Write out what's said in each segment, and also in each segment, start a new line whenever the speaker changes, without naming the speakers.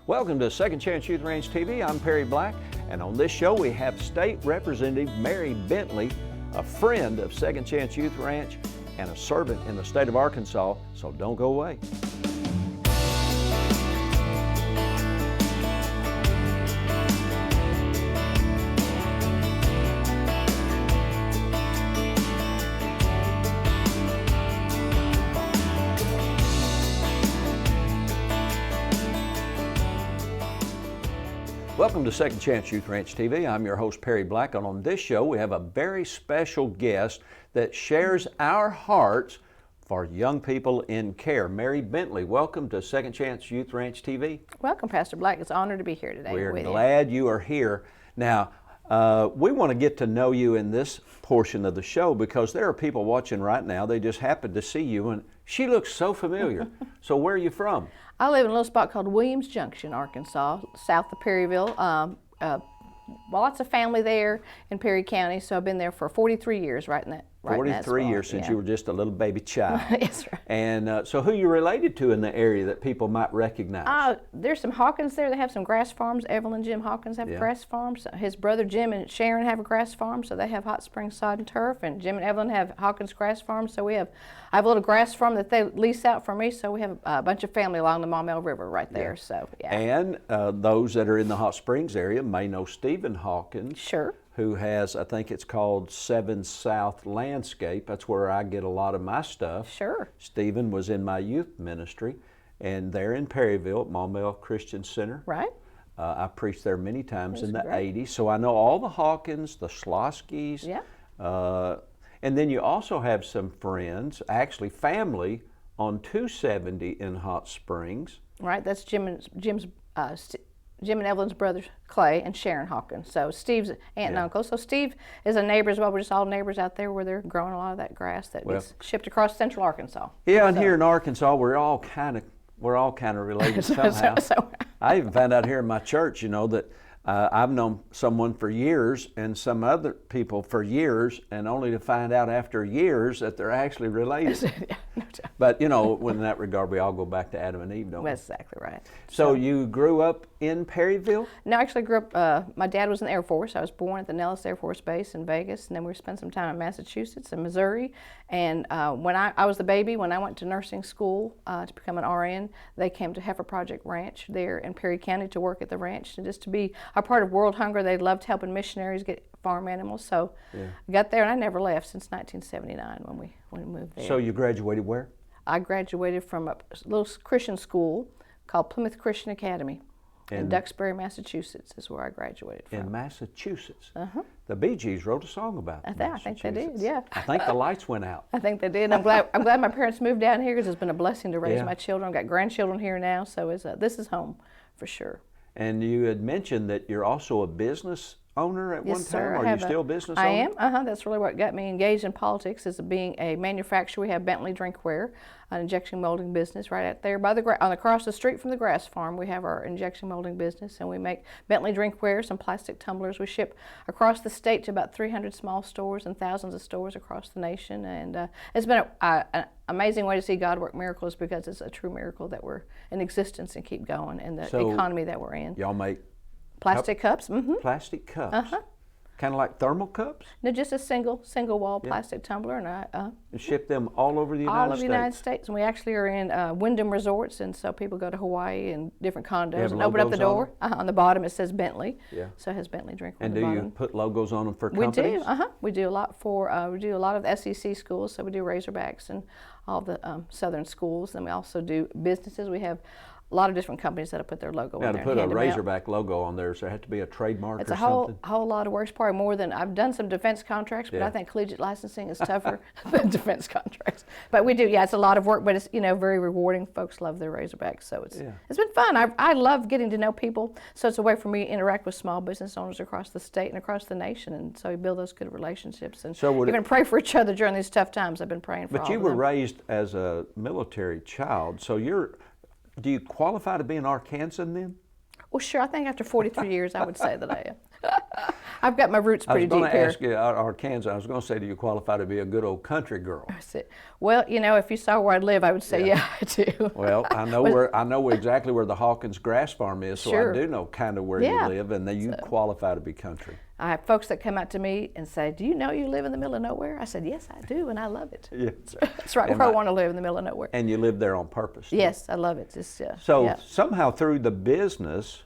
Welcome to Second Chance Youth Ranch TV. I'm Perry Black, and on this show we have State Representative Mary Bentley, a friend of Second Chance Youth Ranch and a servant in the state of Arkansas, so don't go away. Welcome to Second Chance Youth Ranch TV. I'm your host, Perry Black, and on this show we have a very special guest that shares our hearts for young people in care. Mary Bentley, welcome to Second Chance Youth Ranch TV.
Welcome, Pastor Black. It's an honor to be here today.
We're glad you are here. Now, we want to get to know you in this portion of the show because there are people watching right now. They just happen to see you, and she looks so familiar. So where are you from?
I live in a little spot called Williams Junction, Arkansas, south of Perryville. Lots of family there in Perry County, so I've been there for 43 years, right in that.
43 years since you were just a little baby child.
That's right.
And so who you related to in the area that people might recognize?
There's some Hawkins there. They have some grass farms. Evelyn and Jim Hawkins have grass farms. His brother Jim and Sharon have a grass farm, so they have Hot Springs Sod and Turf. And Jim and Evelyn have Hawkins Grass Farm. So I have a little grass farm that they lease out for me. So we have a bunch of family along the Maumelle River right there. So yeah.
And those that are in the Hot Springs area may know Stephen Hawkins.
Sure.
Who has, I think it's called 7 South Landscape. That's where I get a lot of my stuff.
Sure.
Stephen was in my youth ministry, and they're in Perryville at Maumelle Christian Center.
Right.
I preached there many times in the 80s, so I know all the Hawkins, the Schloskys.
Yeah.
And then you also have some friends, actually family, on 270 in Hot Springs.
Right, that's Jim and Evelyn's brothers, Clay and Sharon Hawkins. So Steve's aunt and uncle. So Steve is a neighbor as well. We're just all neighbors out there where they're growing a lot of that grass that gets shipped across central Arkansas.
Yeah, and here in Arkansas, we're all kind of related somehow. I even found out here in my church, that I've known someone for years and some other people for years, and only to find out after years that they're actually related. But, in that regard, we all go back to Adam and Eve, don't we?
That's exactly right.
So you grew up in Perryville?
No, I actually grew up, my dad was in the Air Force. I was born at the Nellis Air Force Base in Vegas, and then we spent some time in Massachusetts and Missouri. And when I was the baby, when I went to nursing school to become an RN, they came to Heifer Project Ranch there in Perry County to work at the ranch and just to be a part of World Hunger. They loved helping missionaries get farm animals. So I got there, and I never left since 1979 when we moved there.
So you graduated where?
I graduated from a little Christian school called Plymouth Christian Academy in Duxbury, Massachusetts is where I graduated from.
In Massachusetts?
Uh-huh.
The Bee Gees wrote a song about it.
I think they did, yeah.
I think the lights went out.
I think they did. I'm glad my parents moved down here because it's been a blessing to raise my children. I've got grandchildren here now, so this is home for sure.
And you had mentioned that you're also a business owner at one time.
Sir,
Are you still a business owner?
I am. That's really what got me engaged in politics, is being a manufacturer. We have Bentley Drinkware, an injection molding business right out there across the street from the grass farm. We have our injection molding business, and we make Bentley Drinkware, some plastic tumblers. We ship across the state to about 300 small stores and thousands of stores across the nation. And it's been an amazing way to see God work miracles, because it's a true miracle that we're in existence and keep going in the economy that we're in.
Y'all make
plastic cups. Mm-hmm.
Plastic cups.
Uh-huh.
Kind of like thermal cups?
No, just a single wall plastic tumbler, and
and ship them all over the United States?
All over the United States, and we actually are in Wyndham Resorts, and so people go to Hawaii and different condos and open up the door. On the bottom it says Bentley, so it has Bentley Drinkware on the bottom.
And do you put logos on them for companies?
We do, we do a lot we do a lot of the SEC schools, so we do Razorbacks and all the Southern schools, and we also do businesses. We have a lot of different companies that have put their logo on there.
Now, to put a Razorback logo on there, does there have to be a trademark or something?
It's a whole lot of work. It's probably more than, I've done some defense contracts, but I think collegiate licensing is tougher than defense contracts. But we do, it's a lot of work, but it's, very rewarding. Folks love their Razorbacks, so it's been fun. I love getting to know people, so it's a way for me to interact with small business owners across the state and across the nation, and so we build those good relationships and even pray for each other during these tough times. I've been praying for all of them.
But you were raised as a military child, so do you qualify to be an Arkansan then?
Well, sure. I think after 43 years, I would say that I am. I've got my roots pretty deep here.
I was going to ask you, Arkansas, I was going to say, do you qualify to be a good old country girl?
Well, you know, if you saw where I live, I would say, yeah, I do.
Well, I know exactly where the Hawkins Grass Farm is, so I do know kind of where you live, and then you qualify to be country.
I have folks that come out to me and say, do you know you live in the middle of nowhere? I said, yes, I do, and I love it.
Yeah.
That's right where I want to live, in the middle of nowhere.
And you live there on purpose?
Yes, I love it. Just,
so somehow through the business,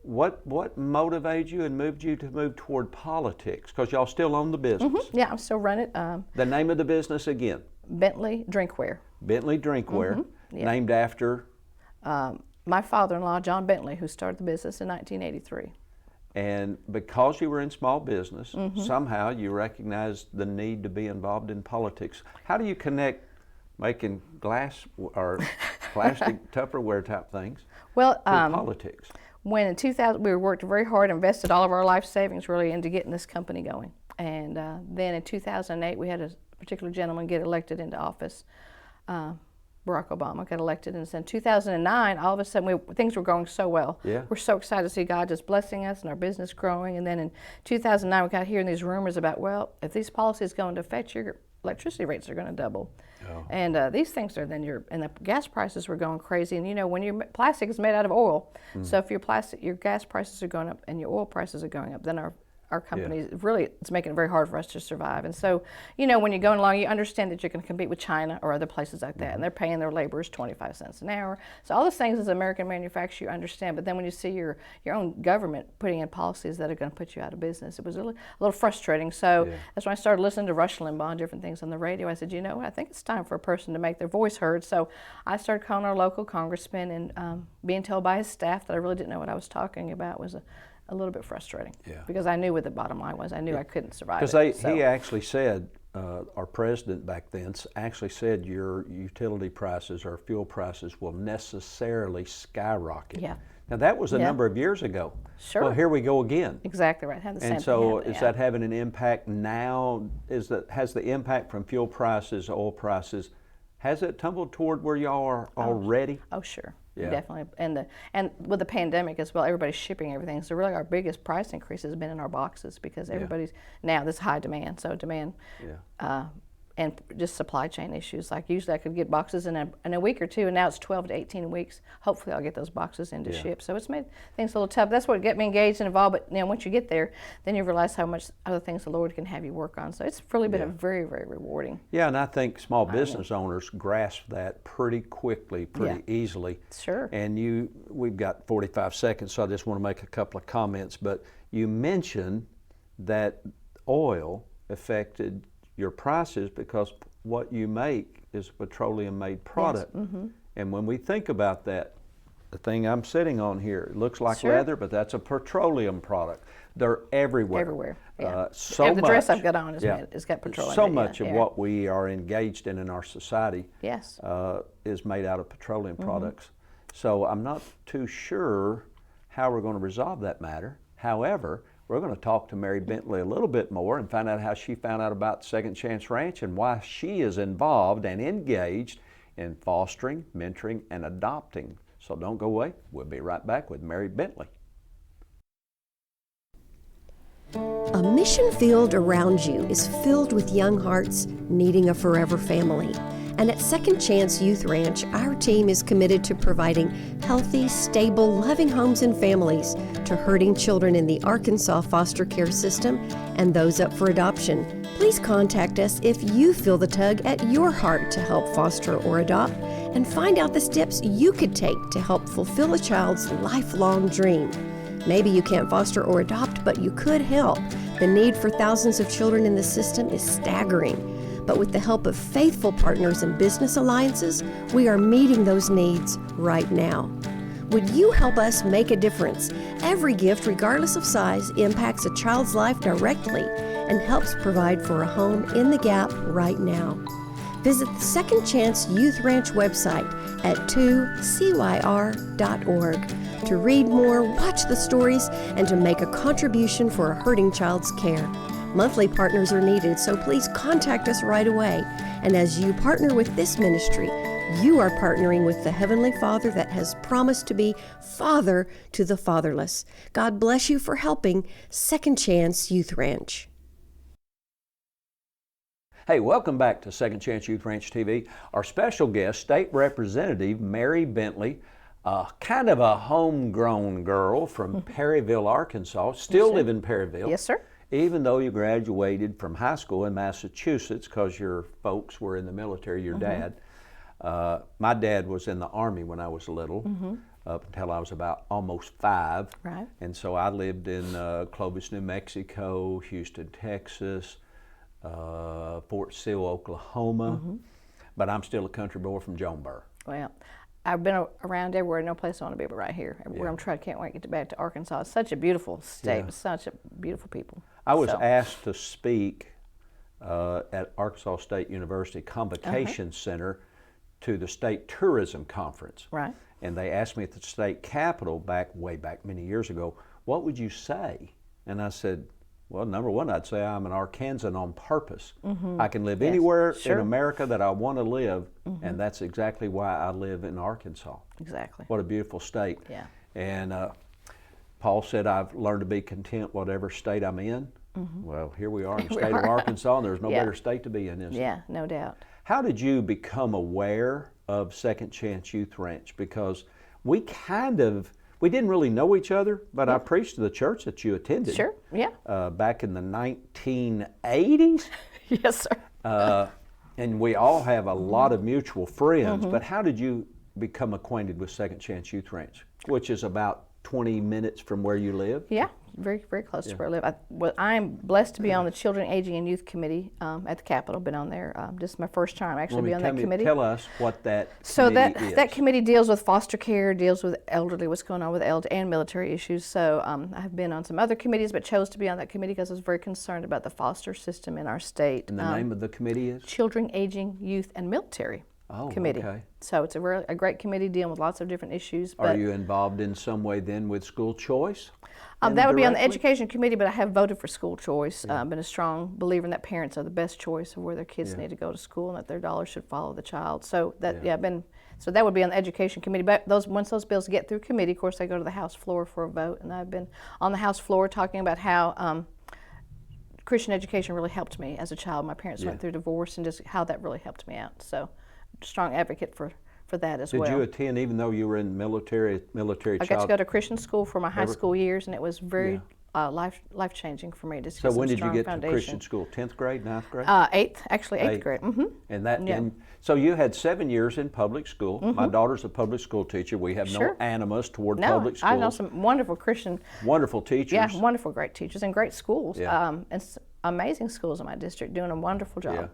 what motivated you and moved you to move toward politics? Because y'all still own the business.
Yeah, I'm still running.
The name of the business again?
Bentley Drinkware.
Bentley Drinkware, named after?
My father-in-law, John Bentley, who started the business in 1983.
And because you were in small business, somehow you recognized the need to be involved in politics. How do you connect making glass or plastic Tupperware type things to politics?
When in 2000, we worked very hard, invested all of our life savings really into getting this company going. And then in 2008, we had a particular gentleman get elected into office. Barack Obama got elected, and in 2009, all of a sudden, things were going so well.
Yeah.
We're so excited to see God just blessing us and our business growing. And then in 2009, we got hearing these rumors about, well, if these policies go into effect, your electricity rates are going to double. Oh. And these things are and the gas prices were going crazy. And you know, when your plastic is made out of oil, so if your gas prices are going up and your oil prices are going up, then our company really, it's making it very hard for us to survive. And so, you know, when you're going along, you understand that you're going to compete with China or other places like that, and they're paying their laborers 25 cents an hour. So all those things as an American manufacturer, you understand. But then when you see your own government putting in policies that are going to put you out of business, it was really a little frustrating. So that's when I started listening to Rush Limbaugh and different things on the radio. I said, you know what, I think it's time for a person to make their voice heard. So I started calling our local congressman and being told by his staff that I really didn't know what I was talking about was a little bit frustrating, because I knew what the bottom line was. I knew I couldn't survive it.
Because he actually said, our president back then actually said your utility prices or fuel prices will necessarily skyrocket.
Yeah.
Now that was a number of years ago.
Sure.
Well, here we go again.
Exactly right. Have the same
and so
thing
is that having an impact now? Has the impact from fuel prices, oil prices, has it tumbled toward where y'all are already?
Oh, sure. Yeah. Definitely, and with the pandemic as well, everybody's shipping everything. So really, our biggest price increase has been in our boxes because everybody's now this high demand. So demand, and just supply chain issues. Like usually, I could get boxes in a week or two, and now it's 12 to 18 weeks. Hopefully, I'll get those boxes in to ship. So it's made things a little tough. That's what got me engaged and involved. But once you get there, then you realize how much other things the Lord can have you work on. So it's really been a very, very rewarding.
Yeah, and I think small business owners grasp that pretty quickly, pretty easily.
Sure.
And we've got 45 seconds, so I just want to make a couple of comments. But you mentioned that oil affected your prices because what you make is a petroleum-made product. Yes. And when we think about that, the thing I'm sitting on here, it looks like leather, but that's a petroleum product. They're everywhere.
Everywhere. Yeah.
The
dress I've got on it's got petroleum.
So much of what we are engaged in our society is made out of petroleum products. So I'm not too sure how we're going to resolve that matter. However, we're going to talk to Mary Bentley a little bit more and find out how she found out about Second Chance Ranch and why she is involved and engaged in fostering, mentoring, and adopting. So don't go away. We'll be right back with Mary Bentley.
A mission field around you is filled with young hearts needing a forever family. And at Second Chance Youth Ranch, our team is committed to providing healthy, stable, loving homes and families to hurting children in the Arkansas foster care system and those up for adoption. Please contact us if you feel the tug at your heart to help foster or adopt, and find out the steps you could take to help fulfill a child's lifelong dream. Maybe you can't foster or adopt, but you could help. The need for thousands of children in the system is staggering. But with the help of faithful partners and business alliances, we are meeting those needs right now. Would you help us make a difference? Every gift, regardless of size, impacts a child's life directly and helps provide for a home in the gap right now. Visit the Second Chance Youth Ranch website at 2CYR.org to read more, watch the stories, and to make a contribution for a hurting child's care. Monthly partners are needed, so please contact us right away. And as you partner with this ministry, You are partnering with the Heavenly Father that has promised to be Father to the fatherless. God bless you for helping Second Chance Youth Ranch.
Hey, welcome back to Second Chance Youth Ranch TV. Our special guest, State Representative Mary Bentley, kind of a homegrown girl from Perryville, Arkansas. Still live in Perryville.
Yes, sir.
Even though you graduated from high school in Massachusetts because your folks were in the military, your dad. My dad was in the Army when I was little, up until I was about almost 5.
Right.
And so I lived in Clovis, New Mexico, Houston, Texas, Fort Sill, Oklahoma, but I'm still a country boy from Jonesboro.
Well, I've been around everywhere, no place I want to be but right here. Everywhere I'm trying, can't wait to get back to Arkansas. It's such a beautiful state, such a beautiful people.
I was asked to speak at Arkansas State University Convocation Center to the State Tourism Conference.
Right.
And they asked me at the state capitol way back many years ago, what would you say? And I said, well, number one, I'd say I'm an Arkansan on purpose. I can live anywhere in America that I want to live, and that's exactly why I live in Arkansas.
Exactly.
What a beautiful state.
Yeah.
And Paul said, I've learned to be content whatever state I'm in. Well, here we are in the state of Arkansas, and there's no better state to be in, is there?
Yeah, no doubt.
How did you become aware of Second Chance Youth Ranch? Because we didn't really know each other, but I preached to the church that you attended.
Sure, yeah.
Back in the 1980s.
Yes, sir.
And we all have a lot of mutual friends, but how did you become acquainted with Second Chance Youth Ranch, which is about 20 minutes from where you live?
Yeah, very, very close to where I live. I'm blessed to be on the Children, Aging, and Youth Committee at the Capitol. Been on there. This is my first time actually be on that committee.
Tell us what that
So
committee is.
that committee deals with foster care, deals with elderly, what's going on with elderly and military issues. So I've been on some other committees, but chose to be on that committee because I was very concerned about the foster system in our state.
And the name of the committee is?
Children, Aging, Youth, and Military Committee.
Okay.
So it's a great committee dealing with lots of different issues.
Are you involved in some way then with school choice?
That would be on the education committee, but I have voted for school choice. Been a strong believer in that parents are the best choice of where their kids need to go to school, and that their dollars should follow the child. So that so that would be on the education committee. But once those bills get through committee, of course they go to the House floor for a vote. And I've been on the House floor talking about how Christian education really helped me as a child. My parents went through divorce, and just how that really helped me out. So strong advocate for that as well.
Did you attend even though you were in military
I got to go to Christian school for my high school years, and it was very life-changing for me to see.
So when did you get
to
Christian school? 10th grade, 9th grade?
Eighth grade.
And and so you had 7 years in public school. My daughter's a public school teacher. We have no animus toward public schools.
I know some wonderful Christian.
Wonderful teachers.
Yeah, wonderful, great teachers and great schools. And amazing schools in my district doing a wonderful job.
Yeah.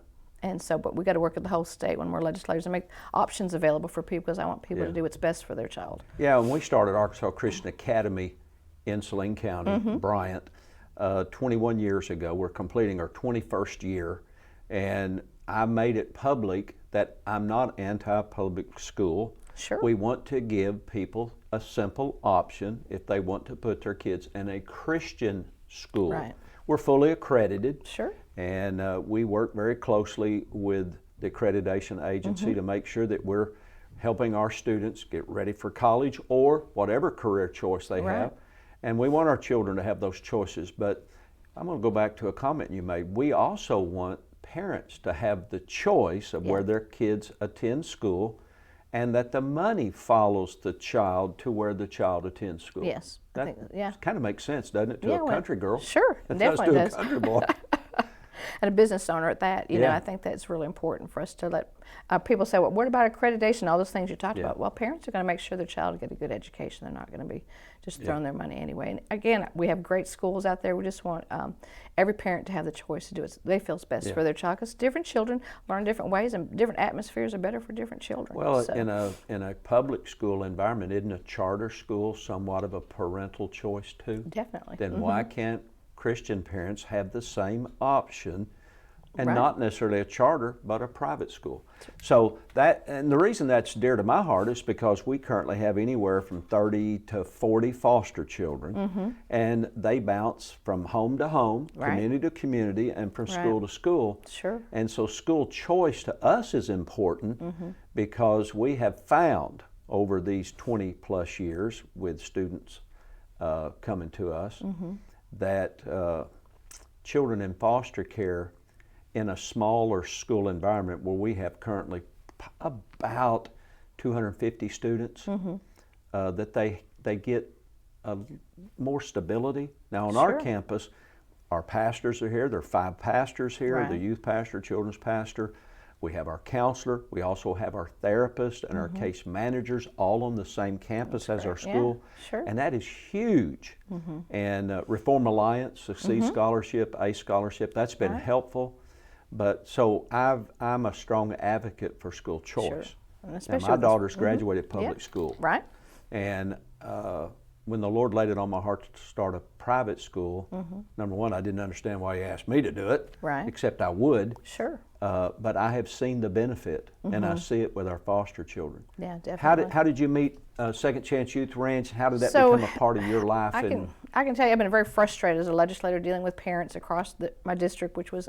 And so, but we got to work with the whole state when we're legislators and make options available for people, because I want people to do what's best for their child.
Yeah, when we started Arkansas Christian Academy in Saline County, Bryant, 21 years ago, we're completing our 21st year, and I made it public that I'm not anti-public school.
Sure.
We want to give people a simple option if they want to put their kids in a Christian school.
Right.
We're fully accredited.
Sure.
And we work very closely with the accreditation agency to make sure that we're helping our students get ready for college or whatever career choice they have. And we want our children to have those choices. But I'm going to go back to a comment you made. We also want parents to have the choice of where their kids attend school, and that the money follows the child to where the child attends school.
Yes.
That kind of makes sense, doesn't it, to a country girl?
Sure,
it
definitely
does
does.
to a country boy.
And a business owner at that, you know, I think that's really important for us to let people say, well, what about accreditation, all those things you talked about? Well, parents are going to make sure their child get a good education. They're not going to be just throwing their money anyway. And again, we have great schools out there. We just want every parent to have the choice to do what they feel is best for their child, because different children learn different ways, and different atmospheres are better for different children.
Well, so. in a public school environment, isn't a charter school somewhat of a parental choice too?
Definitely.
Then why can't Christian parents have the same option, and not necessarily a charter, but a private school? So that, and the reason that's dear to my heart is because we currently have anywhere from 30 to 40 foster children, and they bounce from home to home, community to community, and from school to school.
Sure.
And so school choice to us is important because we have found over these 20 plus years with students coming to us that children in foster care in a smaller school environment where we have currently about 250 students, that they get more stability. Now on our campus, our pastors are here. There are 5 pastors here, the youth pastor, children's pastor. We have our counselor. We also have our therapist and our case managers all on the same campus as our school. And that is huge. And Reform Alliance, Succeed Scholarship, ACE Scholarship, that's been helpful. But so I'm a strong advocate for school choice. And my daughter's graduated public school. And when the Lord laid it on my heart to start a private school, number one, I didn't understand why He asked me to do it, except I would. But I have seen the benefit, and I see it with our foster children.
Yeah, definitely.
How did you meet Second Chance Youth Ranch? How did that become a part of your life?
I can tell you I've been very frustrated as a legislator dealing with parents across my district, which was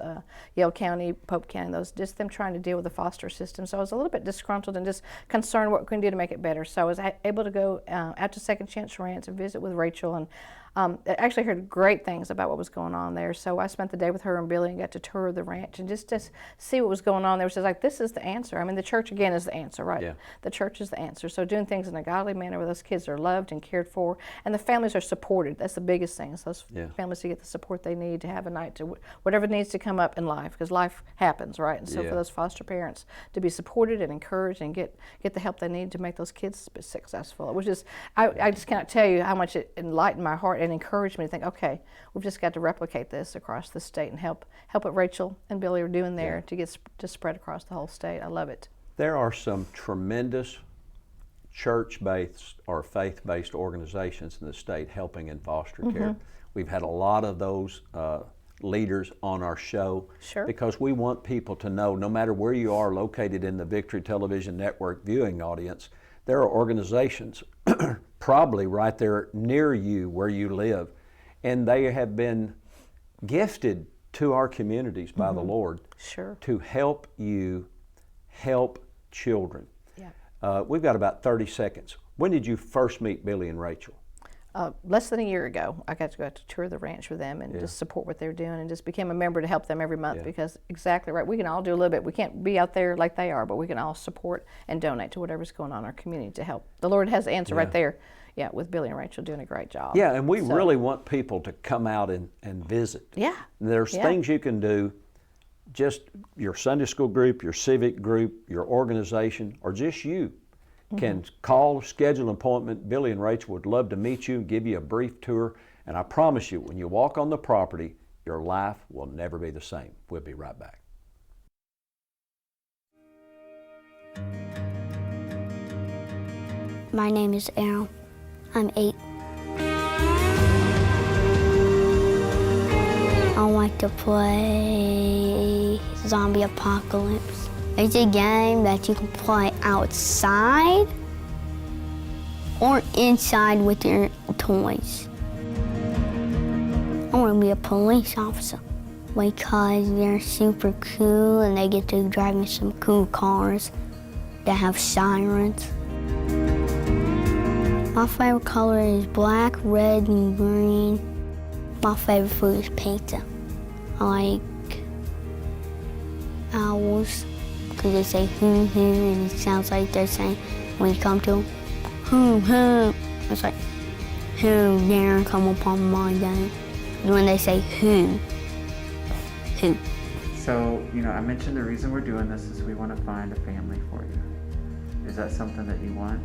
Yale County, Pope County, just them trying to deal with the foster system. So I was a little bit disgruntled and just concerned what we can do to make it better. So I was able to go out to Second Chance Ranch and visit with Rachel, and I actually heard great things about what was going on there. So I spent the day with her and Billy and got to tour the ranch and just to see what was going on there. It was like, this is the answer. I mean, the church, again, is the answer, right?
Yeah.
The church is the answer. So doing things in a godly manner where those kids are loved and cared for, and the families are supported. That's the biggest thing. So those families to get the support they need to have a night to whatever needs to come up in life, because life happens, right? And so for those foster parents to be supported and encouraged and get the help they need to make those kids successful. It was just, I just cannot tell you how much it enlightened my heart and encouraged me to think, okay, we've just got to replicate this across the state and help what Rachel and Billy are doing there to spread across the whole state. I love it.
There are some tremendous church-based or faith-based organizations in the state helping in foster care. We've had a lot of those leaders on our show because we want people to know, no matter where you are located in the Victory Television Network viewing audience, there are organizations probably right there near you where you live, and they have been gifted to our communities by the Lord to help you help children. We've got about 30 seconds. When did you first meet Billy and Rachel?
Less than a year ago. I got to go out to tour the ranch with them and just support what they're doing, and just became a member to help them every month because exactly right. We can all do a little bit. We can't be out there like they are, but we can all support and donate to whatever's going on in our community to help. The Lord has the answer right there. Yeah, with Billy and Rachel doing a great job.
Yeah, and we really want people to come out and visit.
Yeah.
There's things you can do, just your Sunday school group, your civic group, your organization, or just you can call, schedule an appointment. Billy and Rachel would love to meet you and give you a brief tour. And I promise you, when you walk on the property, your life will never be the same. We'll be right back.
My name is Aaron. I'm 8. I like to play Zombie Apocalypse. It's a game that you can play outside or inside with your toys. I want to be a police officer because they're super cool and they get to drive me some cool cars that have sirens. My favorite color is black, red, and green. My favorite food is pizza. I like owls because they say hoo hoo and it sounds like they're saying when you come to them, hoo hoo. It's like, who dare come upon my day? When they say who.
So, I mentioned the reason we're doing this is we want to find a family for you. Is that something that you want?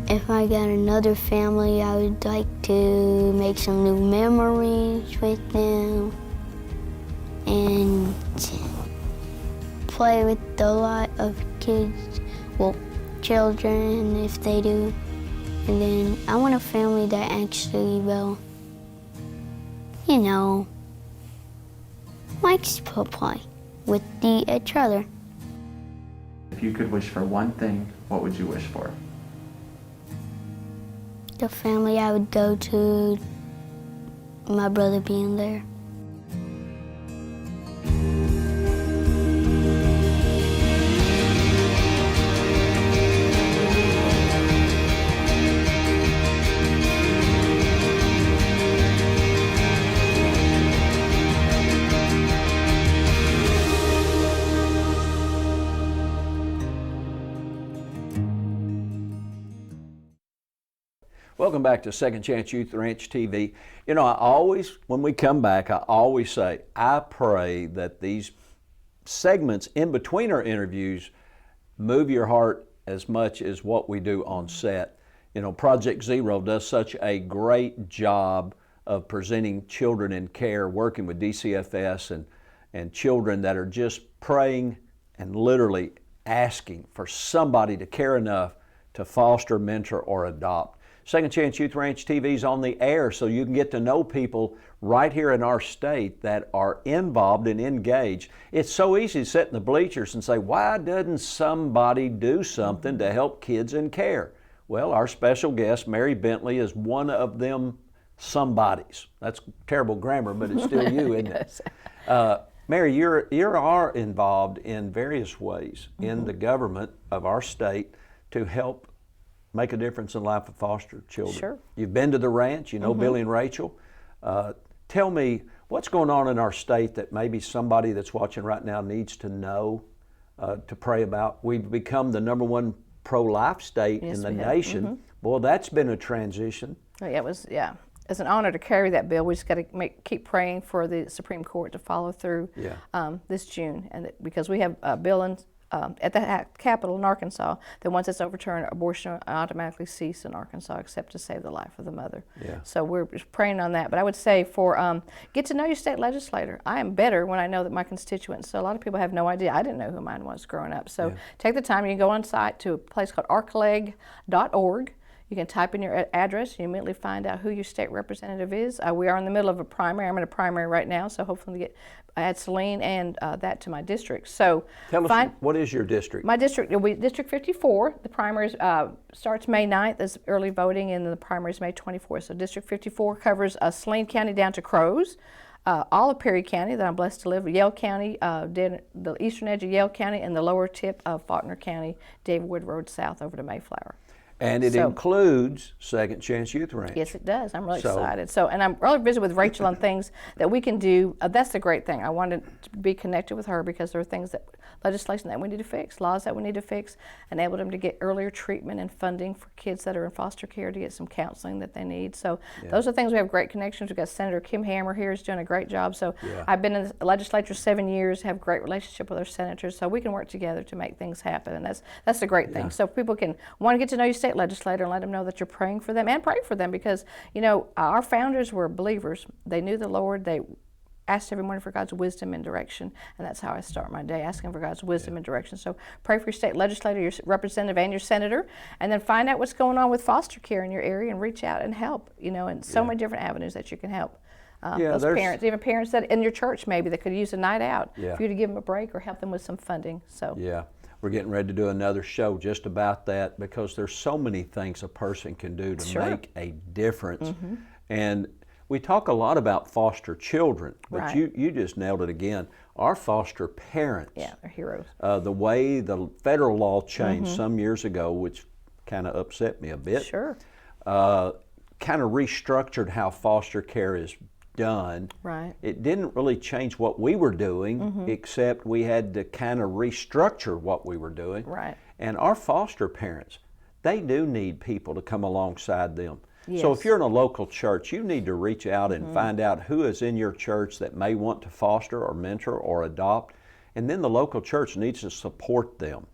If I got another family, I would like to make some new memories with them and play with a lot of kids, children if they do. And then I want a family that actually will, likes to play with each other.
If you could wish for one thing, what would you wish for?
The family I would go to, my brother being there.
Welcome back to Second Chance Youth Ranch TV. You know, I always, when we come back, I always say, I pray that these segments in between our interviews move your heart as much as what we do on set. You know, Project Zero does such a great job of presenting children in care, working with DCFS and children that are just praying and literally asking for somebody to care enough to foster, mentor, or adopt. Second Chance Youth Ranch TV is on the air so you can get to know people right here in our state that are involved and engaged. It's so easy to sit in the bleachers and say, why doesn't somebody do something to help kids in care? Well, our special guest, Mary Bentley, is one of them somebodies. That's terrible grammar, but it's still you, isn't it? Mary, you are involved in various ways in the government of our state to help make a difference in the life of foster children.
Sure.
You've been to the ranch, you know Billy and Rachel. Tell me, what's going on in our state that maybe somebody that's watching right now needs to know, to pray about? We've become the #1 pro-life state in the nation. Boy, that's been a transition.
It was, yeah. It's an honor to carry that bill. We just got to keep praying for the Supreme Court to follow through this June, and because we have a bill in at the Capitol in Arkansas that once it's overturned, abortion will automatically cease in Arkansas except to save the life of the mother. So we're just praying on that. But I would say for get to know your state legislator. I am better when I know that my constituents. So a lot of people have no idea. I didn't know who mine was growing up. So take the time. You can go on site to a place called arcleg.org. You can type in your address and you immediately find out who your state representative is. We are in the middle of a primary. I'm in a primary right now, so hopefully add Celine and that to my district. So
tell us, what is your district?
My district will be District 54. The primaries starts May 9th. There's early voting, and the primaries May 24th. So District 54 covers Saline County down to Crows, all of Perry County that I'm blessed to live in, Yale County, the eastern edge of Yale County, and the lower tip of Faulkner County, David Wood Road south over to Mayflower.
And it includes Second Chance Youth Ranch.
Yes, it does. I'm really excited. And I'm really busy with Rachel on things that we can do. That's the great thing. I wanted to be connected with her because there are things legislation that we need to fix, laws that we need to fix, enable them to get earlier treatment and funding for kids that are in foster care to get some counseling that they need. So those are things we have great connections. We've got Senator Kim Hammer here who's doing a great job. So I've been in the legislature 7 years, have a great relationship with our senators, so we can work together to make things happen. And that's the great thing. So people can want to get to know your state legislator and let them know that you're praying for them and pray for them because, you know, our founders were believers. They knew the Lord. They asked every morning for God's wisdom and direction, and that's how I start my day, asking for God's wisdom and direction. So pray for your state legislator, your representative, and your senator, and then find out what's going on with foster care in your area and reach out and help, you know, and so many different avenues that you can help. Those parents, even parents that in your church maybe that could use a night out for you to give them a break or help them with some funding. So
we're getting ready to do another show just about that because there's so many things a person can do to make a difference. And we talk a lot about foster children, but you just nailed it again. Our foster parents.
Yeah, they're heroes.
The way the federal law changed some years ago, which kind of upset me a bit.
Sure.
Kind of restructured how foster care is done.
Right.
It didn't really change what we were doing, except we had to kind of restructure what we were doing.
Right.
And our foster parents, they do need people to come alongside them.
Yes.
So if you're in a local church, you need to reach out and find out who is in your church that may want to foster or mentor or adopt, and then the local church needs to support them.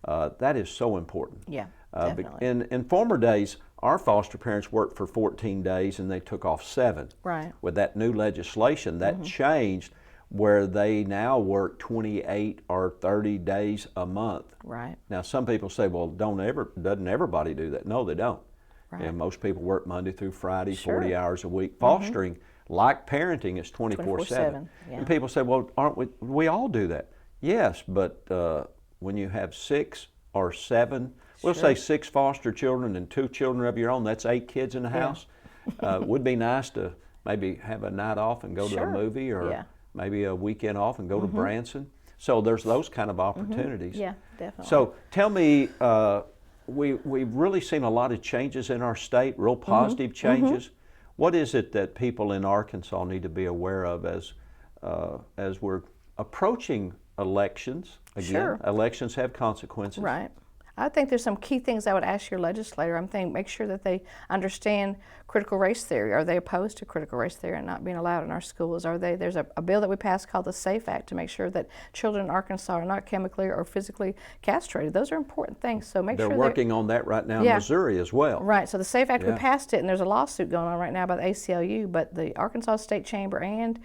That is so important.
Yeah, definitely.
In former days, our foster parents worked for 14 days and they took off 7.
Right.
With that new legislation, that changed where they now work 28 or 30 days a month.
Right.
Now some people say, well, doesn't everybody do that? No, they don't.
Right.
And most people work Monday through Friday, 40 hours a week. Fostering, like parenting, is 24/7. And people say, well, aren't we all do that? Yes, but when you have 6 or 7, we'll say 6 foster children and 2 children of your own, that's 8 kids in the house. It would be nice to maybe have a night off and go to a movie or maybe a weekend off and go to Branson. So there's those kind of opportunities.
Yeah, definitely.
So tell me, we've really seen a lot of changes in our state, real positive changes. What is it that people in Arkansas need to be aware of as we're approaching elections? Again, elections have consequences.
Right. I think there's some key things I would ask your legislator. I'm thinking make sure that they understand critical race theory. Are they opposed to critical race theory and not being allowed in our schools? Are they? There's a bill that we passed called the SAFE Act to make sure that children in Arkansas are not chemically or physically castrated. Those are important things. So make
they're
sure
working on that right now in Missouri as well.
Right. So the SAFE Act, we passed it, and there's a lawsuit going on right now by the ACLU, but the Arkansas State Chamber and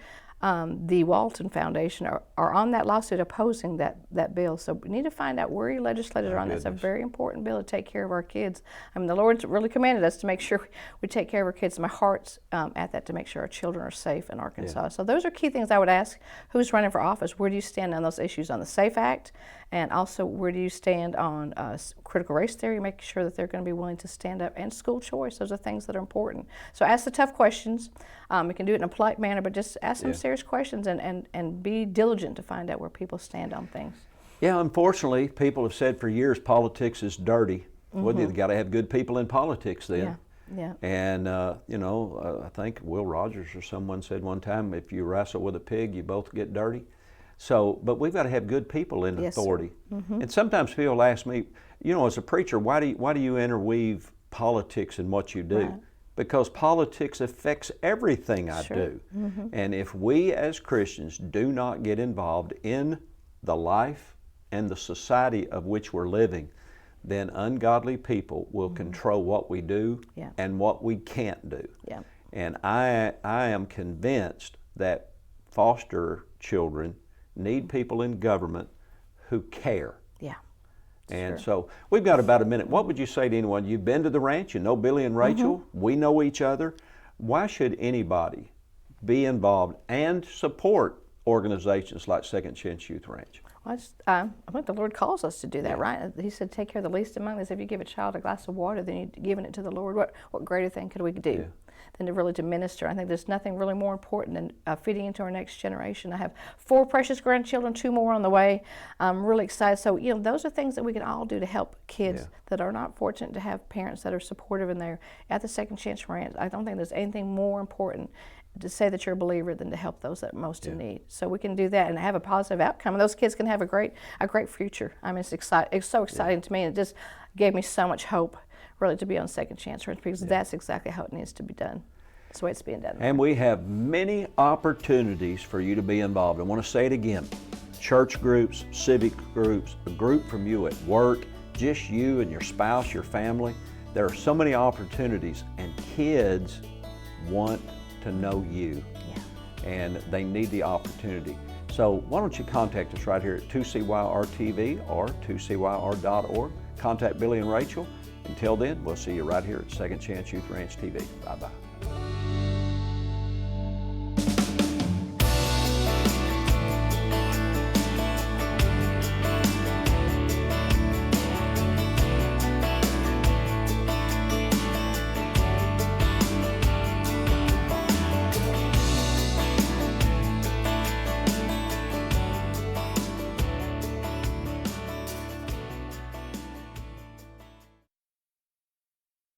the Walton Foundation are on that lawsuit opposing that bill. So we need to find out where your legislators are on that. It's a very important bill to take care of our kids. I mean, the Lord's really commanded us to make sure we take care of our kids. My heart's at that, to make sure our children are safe in Arkansas. So those are key things I would ask who's running for office. Where do you stand on those issues on the SAFE Act? And also, where do you stand on critical race theory, making sure that they're going to be willing to stand up, and school choice. Those are things that are important. So ask the tough questions. We can do it in a polite manner, but just ask some serious questions and be diligent to find out where people stand on things.
Yeah, unfortunately, people have said for years politics is dirty. Well, you've got to have good people in politics then.
Yeah.
And, I think Will Rogers or someone said one time, if you wrestle with a pig, you both get dirty. So, but we've got to have good people in authority. And sometimes people ask me, as a preacher, why do you interweave politics in what you do? Right. Because politics affects everything I do. And if we as Christians do not get involved in the life and the society of which we're living, then ungodly people will control what we do and what we can't do. And I am convinced that foster children need people in government who care. And so we've got about a minute. What would you say to anyone? You've been to the ranch, you know Billy and Rachel, we know each other. Why should anybody be involved and support organizations like Second Chance Youth Ranch?
Well, I think the Lord calls us to do that, right? He said, take care of the least among us. If you give a child a glass of water, then you're giving it to the Lord. What greater thing could we do than to minister? I think there's nothing really more important than feeding into our next generation. I have 4 precious grandchildren, 2 more on the way. I'm really excited. So, those are things that we can all do to help kids that are not fortunate to have parents that are supportive, and they're at the Second Chance Ranch. I don't think there's anything more important to say that you're a believer than to help those that are most in need. So we can do that and have a positive outcome, and those kids can have a great future. I mean, it's so exciting to me, and it just gave me so much hope, really, to be on Second Chance Ranch, because that's exactly how it needs to be done. That's the way it's being done.
And we have many opportunities for you to be involved. I want to say it again. Church groups, civic groups, a group from you at work, just you and your spouse, your family. There are so many opportunities, and kids want to know you, and they need the opportunity. So why don't you contact us right here at 2CYR-TV or 2CYR.org. Contact Billy and Rachel. Until then, we'll see you right here at Second Chance Youth Ranch TV. Bye-bye.